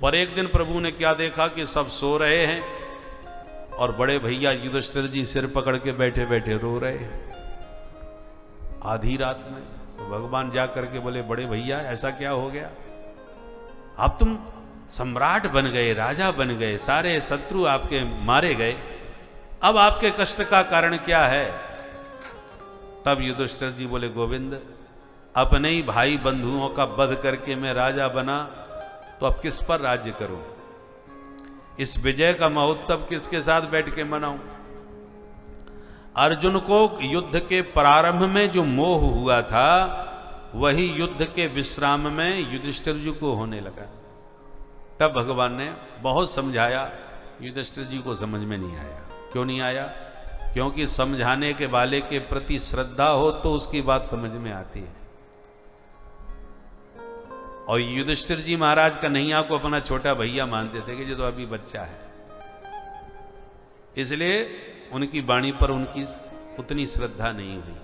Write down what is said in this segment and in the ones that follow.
पर एक दिन प्रभु ने क्या देखा कि सब सो रहे हैं और बड़े भैया युधिष्ठिर जी सिर पकड़ के बैठे बैठे रो रहे हैं आधी रात में। तो भगवान जा करके बोले, बड़े भैया ऐसा क्या हो गया? अब तुम सम्राट बन गए, राजा बन गए, सारे शत्रु आपके मारे गए, अब आपके कष्ट का कारण क्या है? तब युधिष्ठिर जी बोले, गोविंद अपने ही भाई बंधुओं का वध करके मैं राजा बना, तो अब किस पर राज्य करूं? इस विजय का महोत्सव किसके साथ बैठ के मनाऊं? अर्जुन को युद्ध के प्रारंभ में जो मोह हुआ था वही युद्ध के विश्राम में युधिष्ठिर जी को होने लगा। तब भगवान ने बहुत समझाया, युधिष्ठिर जी को समझ में नहीं आया। क्यों नहीं आया? क्योंकि समझाने के वाले के प्रति श्रद्धा हो तो उसकी बात समझ में आती है। और युधिष्ठिर जी महाराज कन्हैया को अपना छोटा भैया मानते थे कि जो तो अभी बच्चा है, इसलिए उनकी वाणी पर उनकी उतनी श्रद्धा नहीं हुई।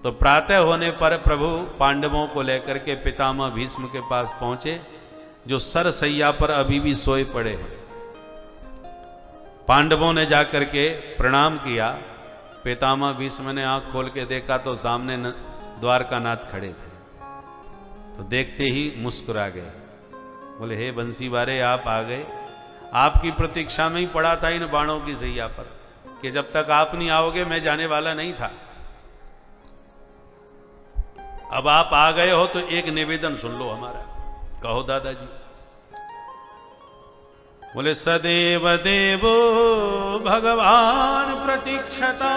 तो प्रातः होने पर प्रभु पांडवों को लेकर के पितामह भीष्म के पास पहुंचे, जो सरसैया पर अभी भी सोए पड़े हैं। पांडवों ने जाकर के प्रणाम किया। पितामह भीष्म ने आंख खोल के देखा तो सामने द्वारकानाथ खड़े थे। तो देखते ही मुस्कुरा गए, बोले, हे बंसी बारे आप आ गए। आपकी प्रतीक्षा में ही पड़ा था इन बाणों की सैया पर कि जब तक आप नहीं आओगे मैं जाने वाला नहीं था। अब आप आ गए हो तो एक निवेदन सुन लो हमारा। कहो दादाजी। बोले, सदैव देवो भगवान प्रतीक्षता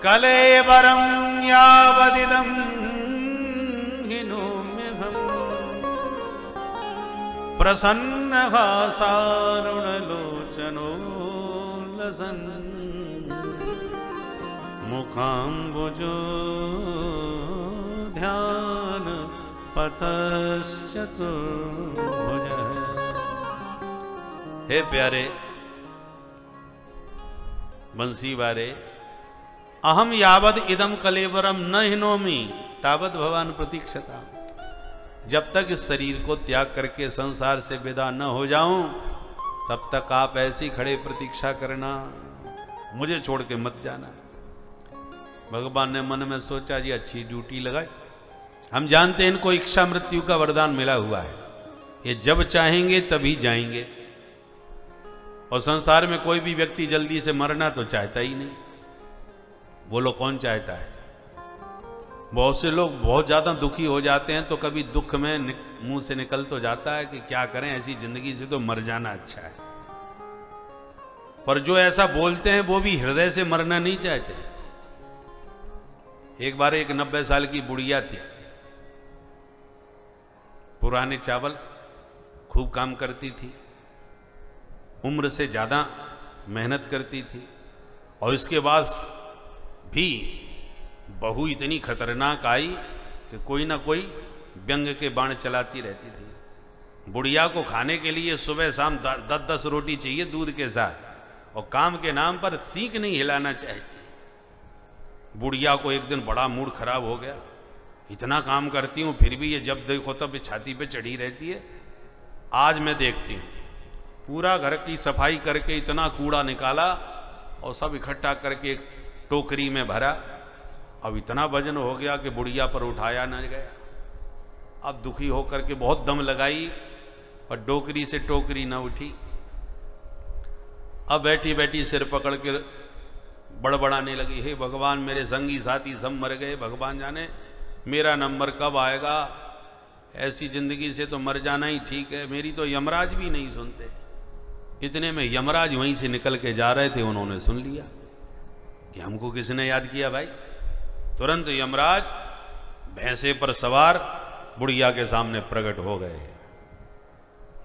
कलेवरम यावदिदं हिनोम्यहम् प्रसन्नः सारुणलोचनो लसन् मुखाम्बुजो ध्यान पतश्चतुर्भुजः। हे प्यारे बंसी वारे, अहम यावद इदम कलेवरम न हिनोमि तावद भगवान प्रतीक्षता। जब तक इस शरीर को त्याग करके संसार से विदा न हो जाऊं तब तक आप ऐसी खड़े प्रतीक्षा करना, मुझे छोड़ के मत जाना। भगवान ने मन में सोचा, जी अच्छी ड्यूटी लगाई। हम जानते हैं इनको इच्छा मृत्यु का वरदान मिला हुआ है, ये जब चाहेंगे तभी जाएंगे। और संसार में कोई भी व्यक्ति जल्दी से मरना तो चाहता ही नहीं। बोलो कौन चाहता है? बहुत से लोग बहुत ज्यादा दुखी हो जाते हैं तो कभी दुख में मुंह से निकल तो जाता है कि क्या करें, ऐसी जिंदगी से तो मर जाना अच्छा है। पर जो ऐसा बोलते हैं वो भी हृदय से मरना नहीं चाहते। एक बार एक 90 साल की बुढ़िया थी, पुराने चावल, खूब काम करती थी, उम्र से ज्यादा मेहनत करती थी, और इसके बाद भी बहू इतनी खतरनाक आई कि कोई ना कोई व्यंग के बाण चलाती रहती थी। बुढ़िया को खाने के लिए सुबह शाम 10-10 रोटी चाहिए दूध के साथ, और काम के नाम पर सीख नहीं हिलाना चाहती। बुढ़िया को एक दिन बड़ा मूड खराब हो गया, इतना काम करती हूँ फिर भी ये जब देखो तब छाती पे चढ़ी रहती है। आज मैं देखती हूँ, पूरा घर की सफाई करके इतना कूड़ा निकाला और सब इकट्ठा करके एक टोकरी में भरा। अब इतना वजन हो गया कि बुढ़िया पर उठाया न गया। अब दुखी होकर के बहुत दम लगाई और टोकरी से टोकरी न उठी। अब बैठी बैठी सिर पकड़ के बड़बड़ाने लगी, हे भगवान मेरे संगी साथी सब मर गए, भगवान जाने मेरा नंबर कब आएगा, ऐसी जिंदगी से तो मर जाना ही ठीक है, मेरी तो यमराज भी नहीं सुनते। इतने में यमराज वहीं से निकल के जा रहे थे, उन्होंने सुन लिया कि हमको किसने याद किया भाई। तुरंत यमराज भैंसे पर सवार बुढ़िया के सामने प्रकट हो गए।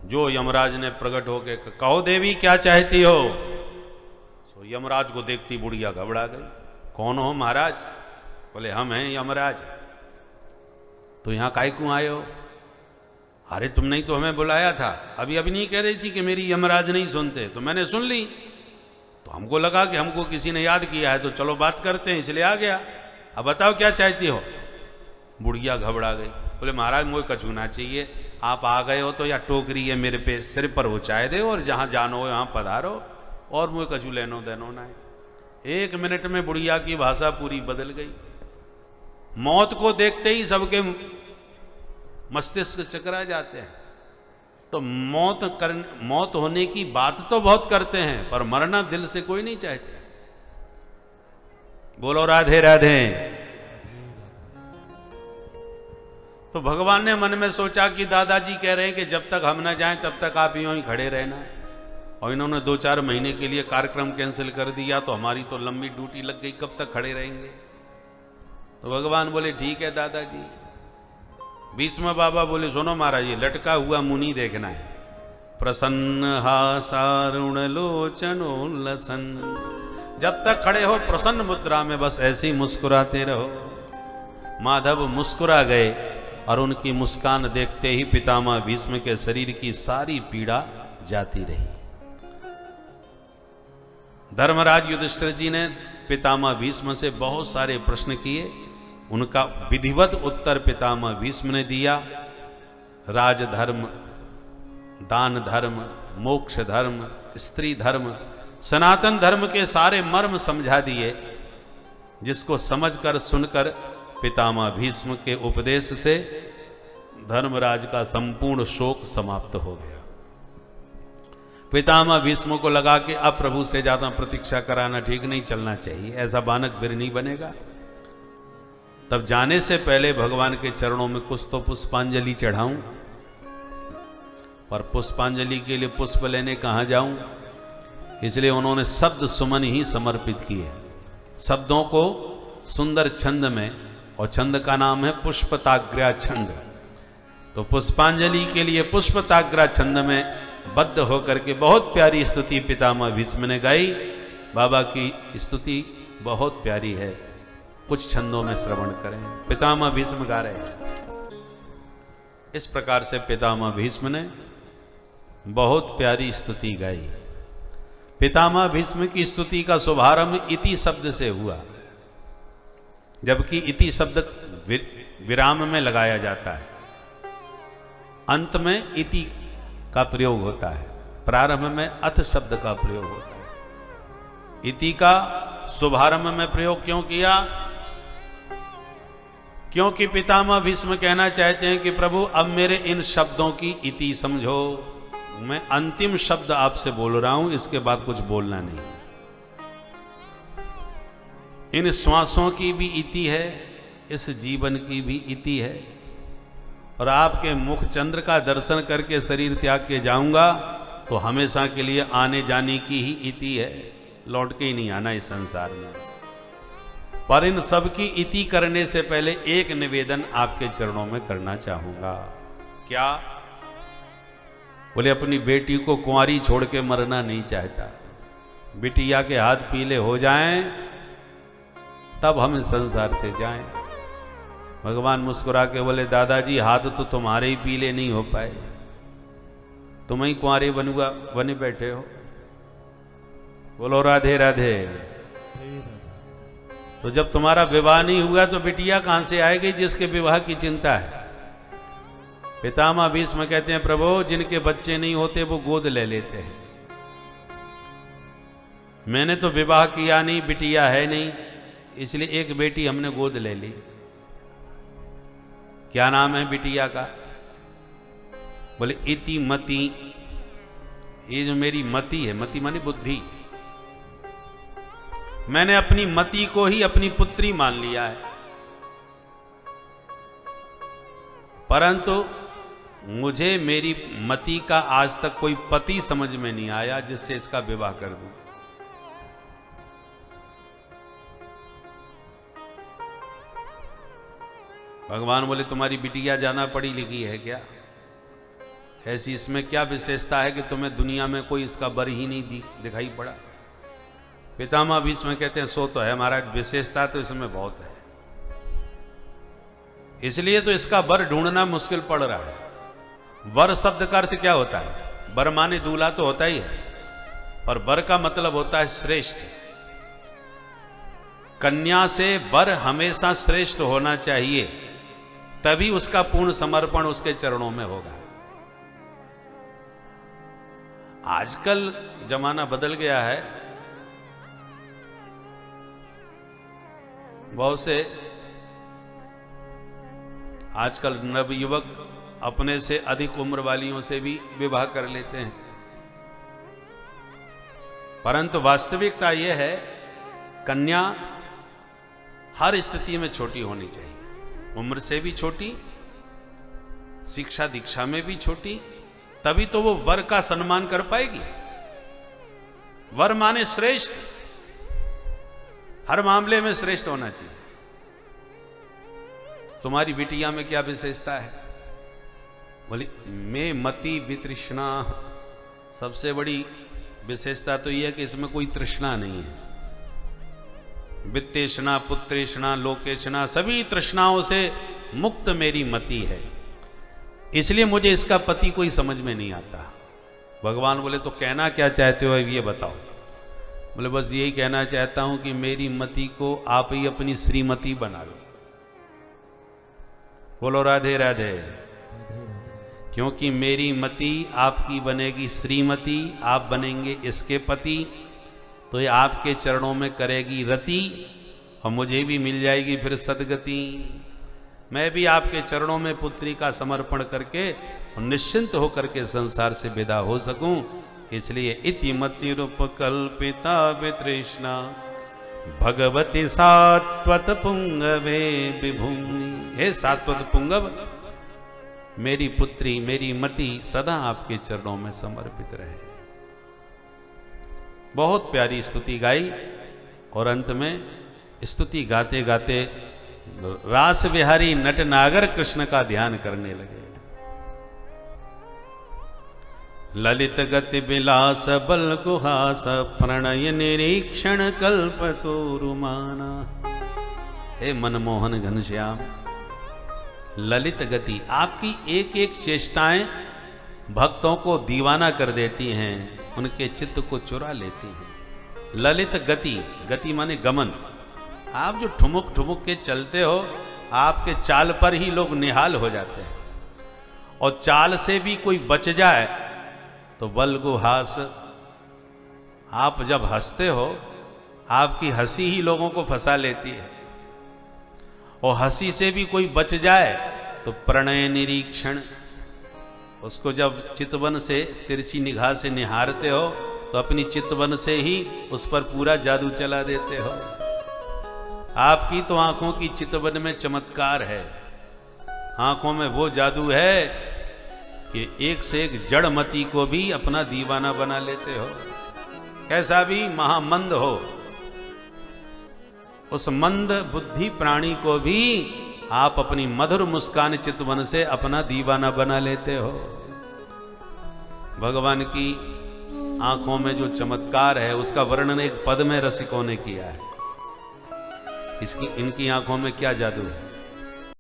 जो यमराज ने प्रकट होके कहो देवी क्या चाहती हो। तो यमराज को देखती बुढ़िया घबरा गई, कौन हो महाराज? बोले हम हैं यमराज। तो यहां काहे क्यों आए हो? अरे तुमने ही तो हमें बुलाया था, अभी नहीं कह रही थी कि मेरी यमराज नहीं सुनते, तो मैंने सुन ली, तो हमको लगा कि हमको किसी ने याद किया है तो चलो बात करते हैं, इसलिए आ गया। अब बताओ क्या चाहती हो। बुढ़िया घबरा गई, बोले महाराज मुझे कछु ना चाहिए, आप आ गए हो तो या टोकरी है मेरे पे सिर पर उचाए दे और जहाँ जानो हो यहाँ पधारो और मुझे कछु लेनो देनो ना है। 1 मिनट में बुढ़िया की भाषा पूरी बदल गई। मौत को देखते ही सबके मस्तिष्क चकरा जाते हैं। तो मौत होने की बात तो बहुत करते हैं पर मरना दिल से कोई नहीं चाहते। बोलो राधे राधे। तो भगवान ने मन में सोचा कि दादाजी कह रहे हैं कि जब तक हम ना जाएं तब तक आप यूं ही खड़े रहना, और इन्होंने 2-4 महीने के लिए कार्यक्रम कैंसिल कर दिया तो हमारी तो लंबी ड्यूटी लग गई, कब तक खड़े रहेंगे। तो भगवान बोले ठीक है दादाजी। भीष्म बाबा बोले सुनो महाराज, ये लटका हुआ मुनि देखना है। प्रसन्न हासारुण लोचनोल्लसन, जब तक खड़े हो प्रसन्न मुद्रा में बस ऐसे ही मुस्कुराते रहो। माधव मुस्कुरा गए और उनकी मुस्कान देखते ही पितामह भीष्म के शरीर की सारी पीड़ा जाती रही। धर्मराज युधिष्ठिर जी ने पितामह भीष्म से बहुत सारे प्रश्न किए। उनका विधिवत उत्तर पितामह भीष्म ने दिया। राजधर्म, दान धर्म, मोक्ष धर्म, स्त्री धर्म, सनातन धर्म के सारे मर्म समझा दिए, जिसको समझकर सुनकर पितामह भीष्म के उपदेश से धर्मराज का संपूर्ण शोक समाप्त हो गया। पितामह भीष्म को लगा कि अब प्रभु से ज्यादा प्रतीक्षा कराना ठीक नहीं, चलना चाहिए, ऐसा बानक वीर नहीं बनेगा। तब जाने से पहले भगवान के चरणों में कुछ तो पुष्पांजलि चढ़ाऊं, पर पुष्पांजलि के लिए पुष्प लेने कहां जाऊं, इसलिए उन्होंने शब्द सुमन ही समर्पित किए। शब्दों को सुंदर छंद में, और छंद का नाम है पुष्पताग्र्या छंद। तो पुष्पांजलि के लिए पुष्पताग्र्या छंद में बद्ध होकर के बहुत प्यारी स्तुति पितामह भीष्म ने गाई। बाबा की स्तुति बहुत प्यारी है, कुछ छंदों में श्रवण करें। पितामह भीष्म गा रहे हैं। इस प्रकार से पितामह भीष्म ने बहुत प्यारी स्तुति गाई। पितामह भीष्म की स्तुति का शुभारंभ इति शब्द से हुआ, जबकि इति शब्द विराम में लगाया जाता है, अंत में इति का प्रयोग होता है, प्रारंभ में अथ शब्द का प्रयोग होता है। इति का शुभारंभ में प्रयोग क्यों किया? क्योंकि पितामह भीष्म कहना चाहते हैं कि प्रभु अब मेरे इन शब्दों की इति समझो, मैं अंतिम शब्द आपसे बोल रहा हूं, इसके बाद कुछ बोलना नहीं। इन श्वासों की भी इति है, इस जीवन की भी इति है, और आपके मुख चंद्र का दर्शन करके शरीर त्याग के जाऊंगा तो हमेशा के लिए आने जाने की ही इति है, लौट के ही नहीं आना इस संसार में। पर इन सब की इति करने से पहले एक निवेदन आपके चरणों में करना चाहूंगा। क्या? बोले अपनी बेटी को कुंवारी छोड़ के मरना नहीं चाहता, बिटिया के हाथ पीले हो जाएं तब हम इस संसार से जाएं। भगवान मुस्कुरा के बोले दादाजी हाथ तो तुम्हारे ही पीले नहीं हो पाए, तुम ही कुंवारे बने बैठे हो। बोलो राधे राधे। तो जब तुम्हारा विवाह नहीं हुआ तो बिटिया कहां से आएगी जिसके विवाह की चिंता है? पितामह भीष्म कहते हैं प्रभु जिनके बच्चे नहीं होते वो गोद ले लेते हैं। मैंने तो विवाह किया नहीं, बिटिया है नहीं, इसलिए एक बेटी हमने गोद ले ली। क्या नाम है बिटिया का? बोले इति मति। ये जो मेरी मति है, मति मानी बुद्धि, मैंने अपनी मति को ही अपनी पुत्री मान लिया है, परंतु मुझे मेरी मति का आज तक कोई पति समझ में नहीं आया जिससे इसका विवाह कर दूं। भगवान बोले तुम्हारी बिटिया जाना पढ़ी लिखी है क्या? ऐसी इसमें क्या विशेषता है कि तुम्हें दुनिया में कोई इसका बर ही नहीं दिखाई पड़ा? पितामह भीष्म कहते हैं सो तो है महाराज, विशेषता तो इसमें बहुत है, इसलिए तो इसका वर ढूंढना मुश्किल पड़ रहा है। वर शब्द का अर्थ क्या होता है? वर माने दूल्हा तो होता ही है, पर वर का मतलब होता है श्रेष्ठ। कन्या से वर हमेशा श्रेष्ठ होना चाहिए, तभी उसका पूर्ण समर्पण उसके चरणों में होगा। आजकल जमाना बदल गया है। बहुत से आजकल नवयुवक अपने से अधिक उम्र वालियों से भी विवाह कर लेते हैं, परंतु वास्तविकता यह है कन्या हर स्थिति में छोटी होनी चाहिए, उम्र से भी छोटी, शिक्षा दीक्षा में भी छोटी, तभी तो वो वर का सम्मान कर पाएगी। वर माने श्रेष्ठ, हर मामले में श्रेष्ठ होना चाहिए। तुम्हारी बिटिया में क्या विशेषता है? बोली मैं मति वितृष्णा, सबसे बड़ी विशेषता तो यह है कि इसमें कोई तृष्णा नहीं है। वित्तेषणा, पुत्रेषणा, लोकेषणा, सभी तृष्णाओं से मुक्त मेरी मति है, इसलिए मुझे इसका पति कोई समझ में नहीं आता। भगवान बोले तो कहना क्या चाहते हो ये बताओ। बोले बस यही कहना चाहता हूं कि मेरी मति को आप ही अपनी श्रीमती बना लो। बोलो राधे राधे। क्योंकि मेरी मति आपकी बनेगी श्रीमती, आप बनेंगे इसके पति, तो ये आपके चरणों में करेगी रति और मुझे भी मिल जाएगी फिर सदगति। मैं भी आपके चरणों में पुत्री का समर्पण करके निश्चिंत होकर के संसार से विदा हो सकूं। इसलिए इति मतिरुपकल्पिता वितृष्णा भगवती सात्वत पुंगवे विभूमि। हे सात्वत पुंगव, मेरी पुत्री मेरी मति सदा आपके चरणों में समर्पित रहे। बहुत प्यारी स्तुति गाई और अंत में स्तुति गाते गाते रास विहारी नटनागर कृष्ण का ध्यान करने लगे। ललित गति विलास बल गुहास प्रणय निरीक्षण कल्पतोरुमाना। हे मनमोहन घनश्याम, ललित गति, आपकी एक एक चेष्टाएं भक्तों को दीवाना कर देती हैं, उनके चित्त को चुरा लेती हैं। ललित गति, गति माने गमन। आप जो ठुमुक ठुमुक के चलते हो, आपके चाल पर ही लोग निहाल हो जाते हैं, और चाल से भी कोई बच जाए तो बलगुहास। आप जब हंसते हो, आपकी हंसी ही लोगों को फंसा लेती है, और हंसी से भी कोई बच जाए तो प्रणय निरीक्षण। उसको जब चितवन से तिरछी निगाह से निहारते हो तो अपनी चितवन से ही उस पर पूरा जादू चला देते हो। आपकी तो आंखों की चितवन में चमत्कार है, आंखों में वो जादू है कि एक से एक जड़मती को भी अपना दीवाना बना लेते हो। कैसा भी महामंद हो, उस मंद बुद्धि प्राणी को भी आप अपनी मधुर मुस्कान चितवन से अपना दीवाना बना लेते हो। भगवान की आंखों में जो चमत्कार है उसका वर्णन एक पद में रसिकों ने किया है। इनकी आंखों में क्या जादू है।